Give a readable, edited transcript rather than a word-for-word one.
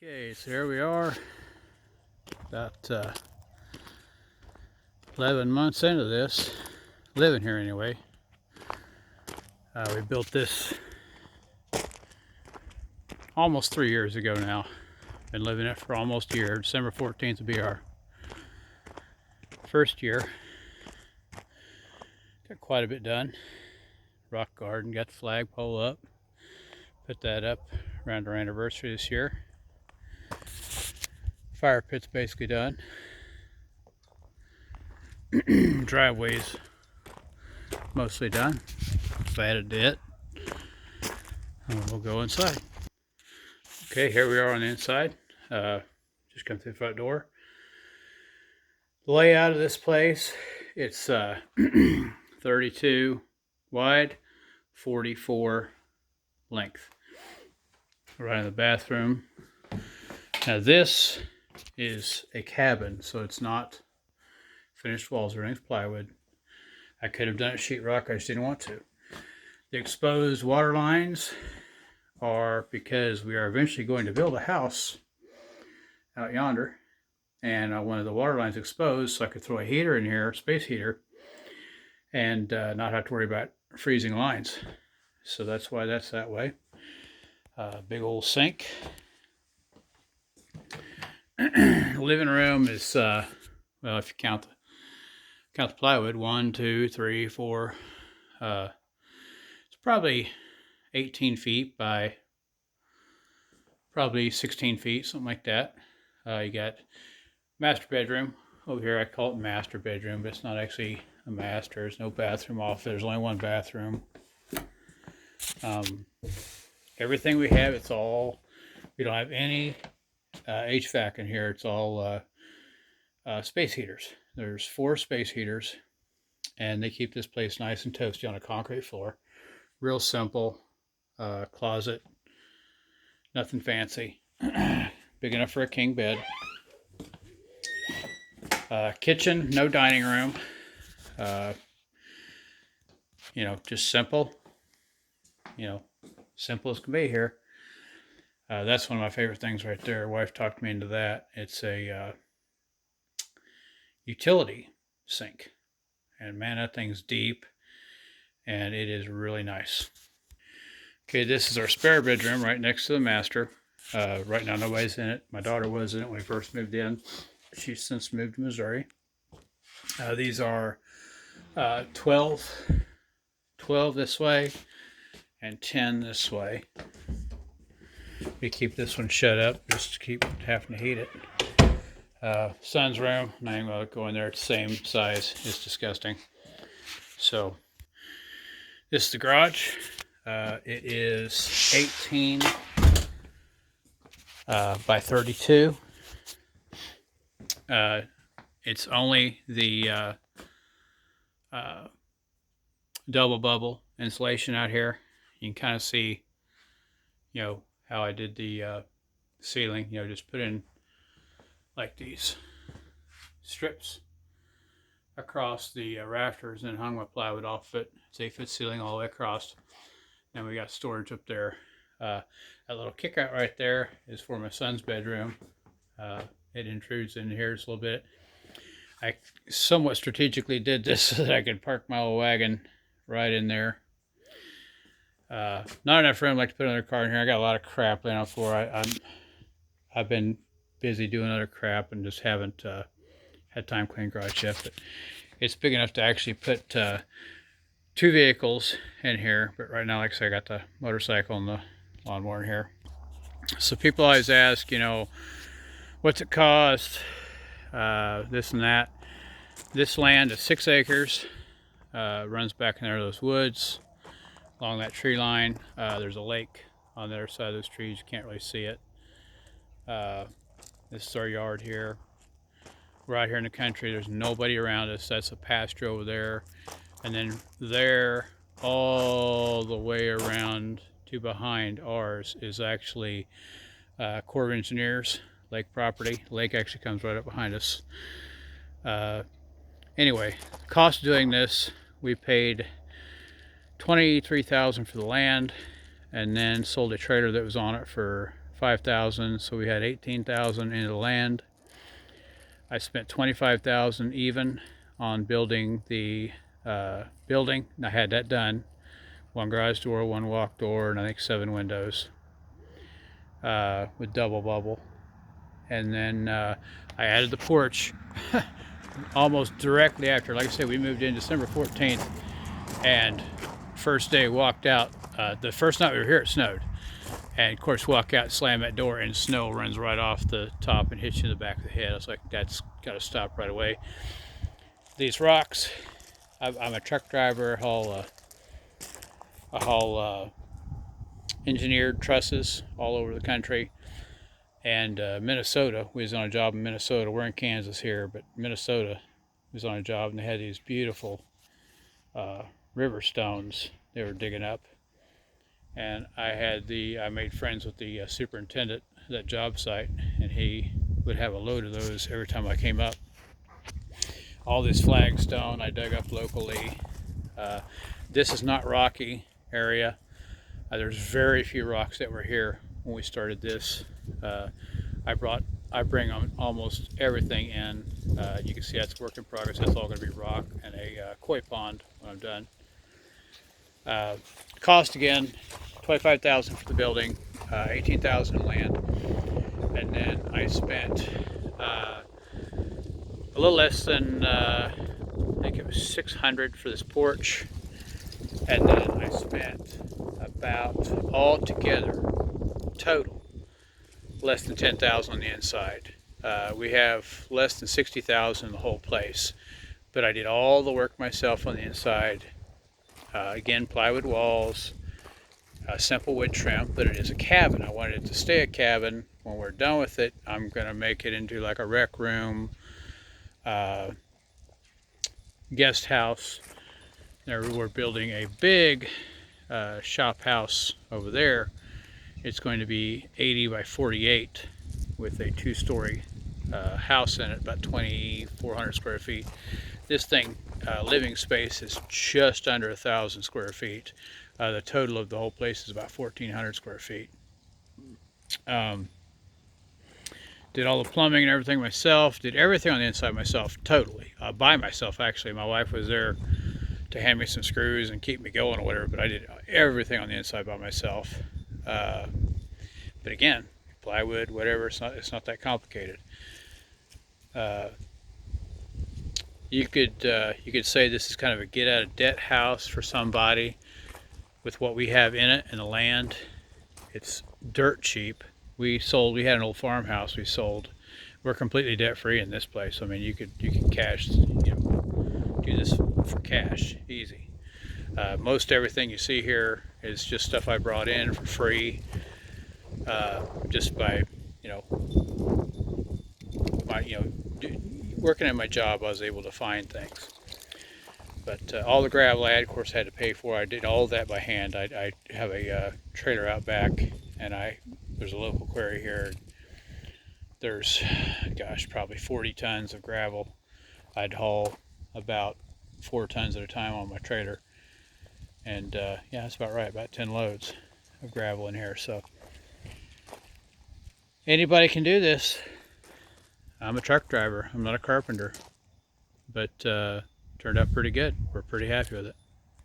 Okay, so here we are, about 11 months into this, living here anyway. We built this almost 3 years ago now. Been living it for almost a year. December 14th will be our first year. Got quite a bit done. Rock garden, got the flagpole up. Put that up around our anniversary this year. Fire pit's basically done. Driveway's mostly done. Added it. And we'll go inside. Okay, here we are on the inside. Just come through the front door. The layout of this place, it's 32 wide, 44 length. Right in the bathroom. Now this is a cabin, so it's not finished walls or anything, plywood. I could have done it sheetrock, I just didn't want to. The exposed water lines are because we are eventually going to build a house out yonder, and I wanted the water lines exposed so I could throw a heater in here, space heater, and not have to worry about freezing lines. So that's why that's that way. Big old sink. Living room is well, if you count the plywood, 1, 2, 3, 4. It's probably 18 feet by probably 16 feet, something like that. You got master bedroom over here. I call it master bedroom, but it's not actually a master. There's no bathroom off. There's only one bathroom. Everything we have, it's all, we don't have any HVAC in here. It's all space heaters. There's 4 space heaters, and they keep this place nice and toasty on a concrete floor. Real simple. Closet, nothing fancy. Big enough for a king bed. Kitchen, no dining room. You know, just simple. You know, simple as can be here. That's one of my favorite things right there. Wife talked me into that. It's a utility sink, and man, that thing's deep, and it is really nice. Okay, this is our spare bedroom right next to the master. Right now nobody's in it. My daughter was in it when we first moved in. She's since moved to Missouri. These are 12 this way and 10 this way. We keep this one shut up just to keep having to heat it. Son's room, I'm not even going to go in there. It's the same size. It's disgusting. So this is the garage. It is 18 by 32. It's only the double bubble insulation out here. You can kind of see, you know, how I did the ceiling. You know, just put in like these strips across the rafters and hung my plywood off it. It's 8-foot ceiling all the way across. And we got storage up there. That little kick out right there is for my son's bedroom. It intrudes in here just a little bit. I somewhat strategically did this so that I could park my old wagon right in there. Not enough room like to put another car in here. I got a lot of crap laying on the floor. I've been busy doing other crap and just haven't had time to clean the garage yet. But it's big enough to actually put 2 vehicles in here. But right now, like I said, I got the motorcycle and the lawnmower in here. So people always ask, you know, what's it cost? This and that. This land is 6 acres. Runs back in there to those woods. Along that tree line, there's a lake on the other side of those trees. You can't really see it. This is our yard here. We're out here in the country. There's nobody around us. That's a pasture over there. And then there, all the way around to behind ours is actually Corps of Engineers lake property. The lake actually comes right up behind us. Anyway, the cost of doing this, we paid $23,000 for the land, and then sold a trailer that was on it for 5,000, so we had 18,000 into the land. I spent 25,000 even on building the building. I had that done. One garage door, one walk door, and I think 7 windows with double bubble. And then I added the porch almost directly after. Like I said, we moved in December 14th, and first day walked out. The first night we were here, it snowed. And of course, walk out, slam that door, and snow runs right off the top and hits you in the back of the head. I was like, that's got to stop right away. These rocks, I'm a truck driver. I haul engineered trusses all over the country. And Minnesota, we was on a job in Minnesota. We're in Kansas here, but Minnesota was on a job, and they had these beautiful river stones they were digging up. And I made friends with the superintendent of that job site, and he would have a load of those every time I came up. All this flagstone I dug up locally. This is not rocky area. There's very few rocks that were here when we started this. I bring almost everything in. You can see that's work in progress. That's all going to be rock and a koi pond when I'm done. Cost again, 25,000 for the building, 18,000 in land, and then I spent a little less than I think it was 600 for this porch, and then I spent about altogether total less than 10,000 on the inside. We have less than 60,000 in the whole place, but I did all the work myself on the inside. Again, plywood walls, simple wood trim, but it is a cabin. I wanted it to stay a cabin. When we're done with it, I'm going to make it into like a rec room, guest house. There, we're building a big shop house over there. It's going to be 80 by 48 with a 2-story house in it, about 2,400 square feet. This thing, living space, is just under 1,000 square feet. The total of the whole place is about 1,400 square feet. Did all the plumbing and everything myself. Did everything on the inside myself, totally. By myself, actually. My wife was there to hand me some screws and keep me going or whatever, but I did everything on the inside by myself. But again, plywood, whatever, it's not that complicated. You could say this is kind of a get out of debt house for somebody with what we have in it and the land. It's dirt cheap. We had an old farmhouse we sold. We're completely debt free in this place. I mean, you can cash, do this for cash, easy. Most everything you see here is just stuff I brought in for free, just by working at my job. I was able to find things. But all the gravel I had, of course, had to pay for. I did all that by hand. I have a trailer out back, and there's a local quarry here. There's, gosh, probably 40 tons of gravel. I'd haul about 4 tons at a time on my trailer. And yeah, that's about right, about 10 loads of gravel in here. So anybody can do this. I'm a truck driver. I'm not a carpenter. But turned out pretty good. We're pretty happy with it.